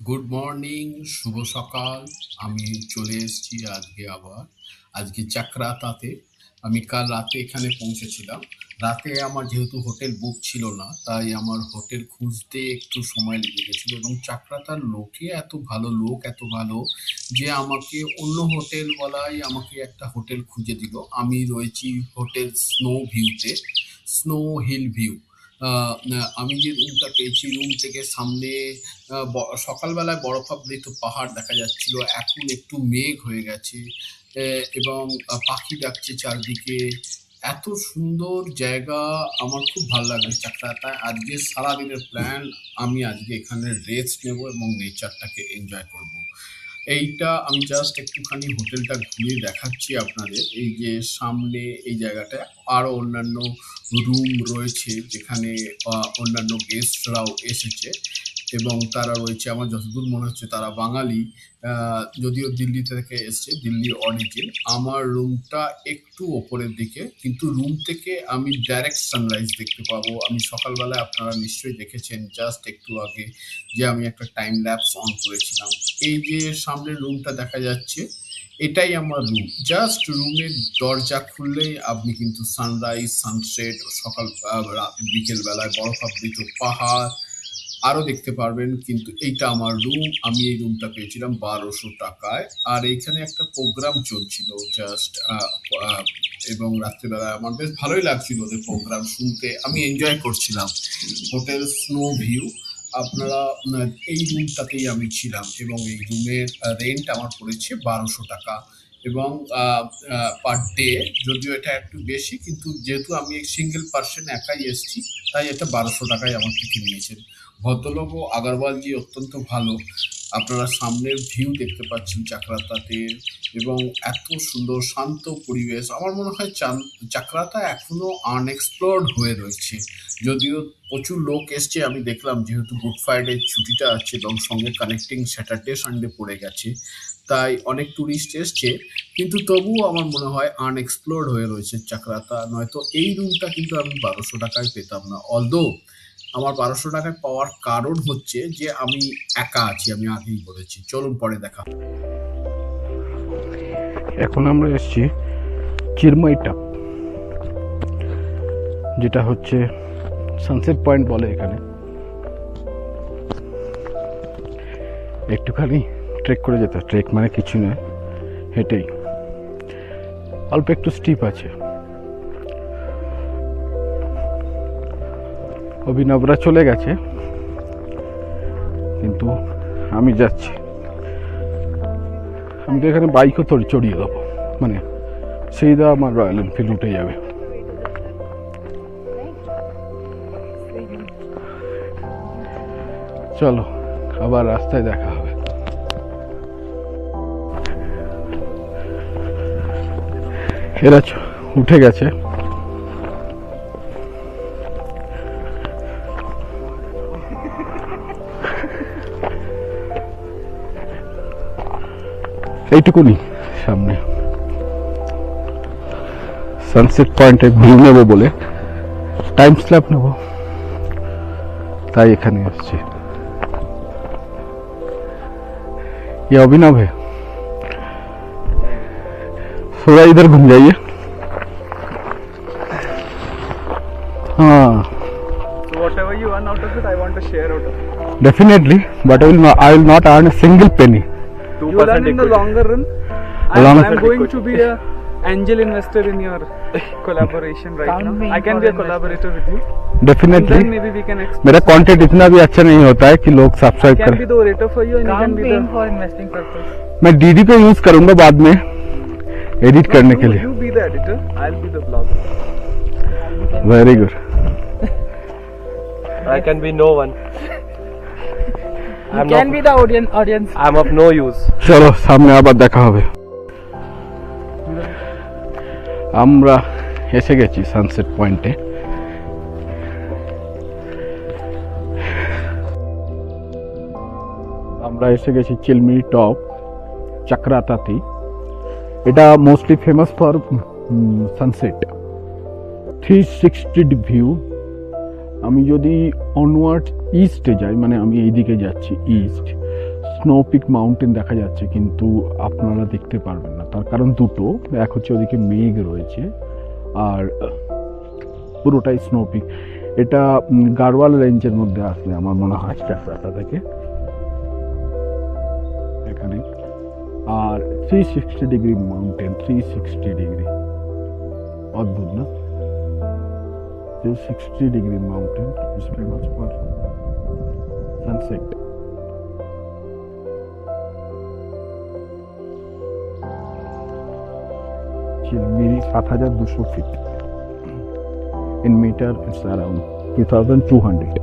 Good morning, শুভ সকাল। আমি চলে এসেছি আজকে চাকরাতাতে। আমি কাল রাতে এখানে পৌঁছেছিলাম। রাতে আমার যেহেতু হোটেল বুক ছিল না, তাই আমার হোটেল খুঁজতে একটু সময় লেগে গেছিল, এবং চাকরাতার লোক এত ভালো যে আমাকে অন্য হোটেল বলাই আমাকে একটা হোটেল খুঁজে দিল। আমি রয়েছি হোটেল স্নো হিল ভিউ। আমি যে রুমটা পেয়েছি, রুম থেকে সামনে সকালবেলায় বরফাবৃত পাহাড় দেখা যাচ্ছিল। এখন একটু মেঘ হয়ে গেছে, এবং পাখি ডাকছে চারদিকে। এত সুন্দর জায়গা, আমার খুব ভালো লাগছে চাকরাতায়। আজকে সারাদিনের প্ল্যান, আমি আজকে এখানে রেস্ট নেব এবং নেচারটাকে এনজয় করব। এইটা আমি জাস্ট একটুখানি হোটেলটা ঘুরে দেখাচ্ছি আপনাদের। এই যে সামনে এই জায়গাটায় আরো অন্যান্য রুম রয়েছে, যেখানে অন্যান্য গেস্টরাও এসেছে, এবং তারা রয়েছে, আমার যতদূর মনে হচ্ছে তারা বাঙালি। যদিও দিল্লি থেকে এসছে, দিল্লি অরিজিন। আমার রুমটা একটু ওপরের দিকে, কিন্তু রুম থেকে আমি ডাইরেক্ট সানরাইজ দেখতে পাবো। আমি সকালবেলায়, আপনারা নিশ্চয়ই দেখেছেন জাস্ট একটু আগে, যে আমি একটা টাইম ল্যাপস অন করেছিলাম। এই যে সামনের রুমটা দেখা যাচ্ছে, এটাই আমার রুম। জাস্ট রুমের দরজা খুললেই আপনি কিন্তু সানরাইজ, সানসেট, বিকেল বেলায় বরফাবৃত পাহাড় আরো দেখতে পারবেন। কিন্তু এইটা আমার রুম। আমি এই রুমটা পেয়েছিলাম 1200 টাকায়। আর এইখানে একটা প্রোগ্রাম চলছিল জাস্ট, এবং রাত্রিবেলায় আমার বেশ ভালোই লাগছিল ওদের প্রোগ্রাম শুনতে। আমি এনজয় করছিলাম। Hotel snow view. আপনারা এই রুমটাতেই আমি ছিলাম, এবং এই রুমের রেন্ট আমার পড়েছে 1200 টাকা, এবং পার ডে। যদিও এটা একটু বেশি, কিন্তু যেহেতু আমি সিঙ্গেল পার্সন একাই এসেছি, তাই এটা 1200 টাকায় আমার থেকে নিয়েছেন। ভদ্রলোক ও আগরওয়ালজি অত্যন্ত ভালো। আপনারা সামনের ভিউ দেখতে পাচ্ছেন চাকরাতাতে, এবং এত সুন্দর শান্ত পরিবেশ। আমার মনে হয় চাকরাতা এখনো আনএক্সপ্লোরড হয়ে রয়েছে। যদিও প্রচুর লোক এসছে, আমি দেখলাম, যেহেতু গুড ফ্রাইডে ছুটিটা আছে এবং সঙ্গে কানেক্টিং স্যাটারডে সানডে পড়ে গেছে, তাই অনেক টুরিস্ট এসছে। কিন্তু তবুও আমার মনে হয় আনএক্সপ্লোরড হয়ে রয়েছে চাকরাতা। নয়তো এই রুমটা কিন্তু আমি 1200 টাকায় পেতাম না। অলদো আমার 1200 টাকায় পাওয়ার কারণ হচ্ছে যে আমি একা আছি, আমি আগেই বলেছি। চলুন পরে দেখা। এখন আমরা এসেছি চিরময় টাপ, যেটা হচ্ছে সানসেট পয়েন্ট বলে এখানে। একটুখানি ট্রেক করে যেতে, ট্রেক মানে কিছু নয়, হেঁটেই। অল্প একটু স্টিপ আছে। অভিনবরা চলে গেছে, কিন্তু আমি যাচ্ছি। আমি তো এখানে বাইকও চড়িয়ে দেবো, মানে সেইদা আমার রয়্যাল এনফিল্ড উঠে যাবে। চলো, আবার রাস্তায় দেখা হবে। এরা উঠে গেছে। এইটুকুনি সামনে সানসেট পয়েন্টে ভিউ নেব বলে, টাইম স্ল্যাপ নেব, তাই এখানে আসছি। ये अभिनव है, थोड़ा इधर घूम जाइए। हाँ, So whatever you earn out of it, I want to share out of it. definitely, but I will not earn a single penny. You will earn in the longer run. I'm going to be a angel investor in your collaboration right now. I can be a collaborator with you. And Definitely. then maybe we can explore. मेरा content इतना भी अच्छा नहीं होता है कि लोग I subscribe can करें। be the orator for you and you can be the. for investing purpose. मैं डीडी पे यूज करूंगा बाद में एडिट करने के लिए। You be the editor. I'll be the blogger. Very good. I can be no one. You can be the audience. I'm of no use. চলো সামনে আবার দেখা হবে। আমরা এসে গেছি সানসেট পয়েন্টে। আমরা এসে গেছি চিলমিরি টপ, চাকরাতাতে। এটা mostly famous for sunset, 360 view. আমি যদি অনওয়ার্ড ইস্টে যাই, মানে আমি এইদিকে যাচ্ছি ইস্ট, স্নো পিক মাউন্টেন দেখা যাচ্ছে, কিন্তু আপনারা দেখতে পারবেন না, তার কারণ দুটো। এক হচ্ছে ওদিকে মেঘ রয়েছে, আর পুরোটাই স্নো পিক। এটা গাড়ওয়াল রেঞ্জের মধ্যে আসলে আমার মনে হয় চাকরাতা থেকে এখানে। আর 360 ডিগ্রি মাউন্টেন, 360 ডিগ্রি, অদ্ভুত না? 360 degree mountain is famous for sunset. Chilmiri 7,200 feet. In meter, it's around 2,200.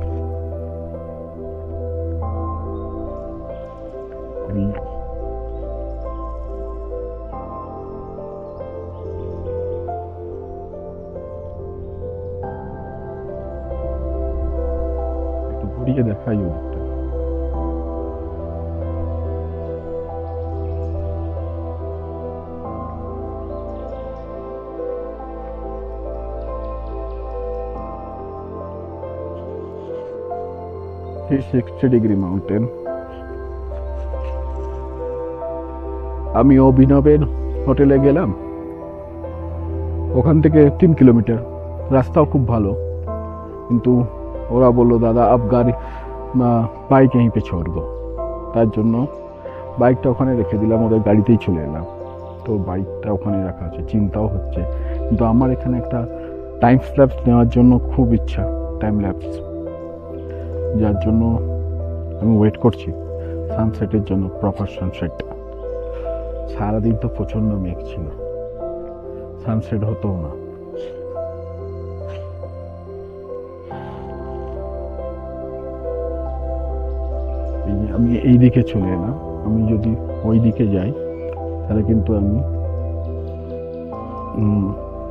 একটু ঘুরিয়ে দেখাই ওদিকটা। Degree mountain. আমি অভিনবের হোটেলে গেলাম, ওখান থেকে 3 কিলোমিটার, রাস্তাও খুব ভালো, কিন্তু ওরা বললো দাদা আপ গাড়ি বাইক यहीं पे छोड़ दो, তার জন্য বাইকটা ওখানে রেখে দিলাম, ওদের গাড়িতেই চলে এলাম। তো বাইকটা ওখানে রাখা আছে, চিন্তাও হচ্ছে, কিন্তু আমার এখানে একটা টাইম স্ল্যাপস নেওয়ার জন্য খুব ইচ্ছা, টাইম ল্যাপস, যার জন্য আমি ওয়েট করছি সানসেটের জন্য, প্রপার সানসেট। সারাদিন তো প্রচণ্ড মেঘ ছিল, সানসেট হতো না। আমি এই দিকে চলে এলাম, আমি যদি ওই দিকে যাই তাহলে কিন্তু আমি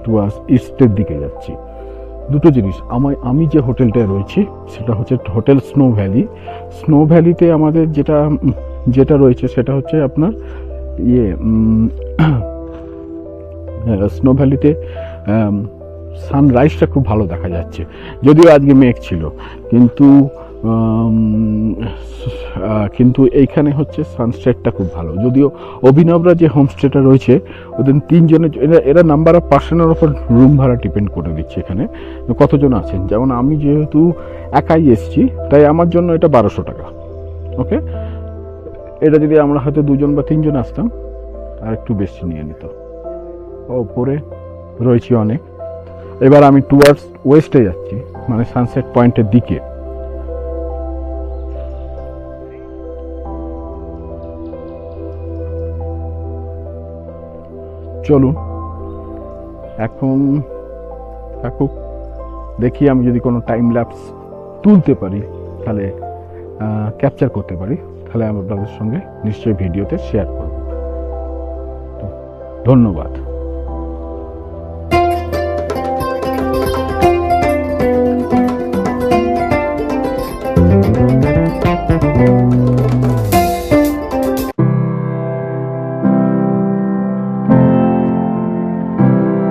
টুয়ার্ডস ইস্টের দিকে যাচ্ছি। দুটো জিনিস, আমি যে হোটেলটায় রয়েছি সেটা হচ্ছে হোটেল স্নো ভ্যালি। স্নো ভ্যালিতে আমাদের যেটা রয়েছে সেটা হচ্ছে আপনার স্নো ভ্যালিতে সানরাইজটা খুব ভালো দেখা যাচ্ছে, যদিও আজকে মেঘ ছিল, কিন্তু এইখানে হচ্ছে সানসেটটা খুব ভালো। যদিও অভিনবরা যে হোমস্টেটা রয়েছে ওদের 3 জনের, এরা নাম্বার অফ পার্সনের ওপর রুম ভাড়া ডিপেন্ড করে দিচ্ছে এখানে কতজন আছেন। যেমন আমি যেহেতু একাই এসছি, তাই আমার জন্য এটা 1200 টাকা। ওকে, এটা যদি আমরা হয়তো 2 জন বা 3 জন আসতাম আর একটু বেশি নিয়ে নিত। ওপরে রয়েছে অনেক। এবার আমি টুয়ার্ডস ওয়েস্টে যাচ্ছি, মানে সানসেট পয়েন্টের দিকে। চলুন এখন থাকুক, দেখি আমি যদি কোনো টাইম ল্যাপস তুলতে পারি, তাহলে ক্যাপচার করতে পারি, তাহলে আমি আপনাদের সঙ্গে নিশ্চয়ই ভিডিওতে শেয়ার করব। ধন্যবাদ।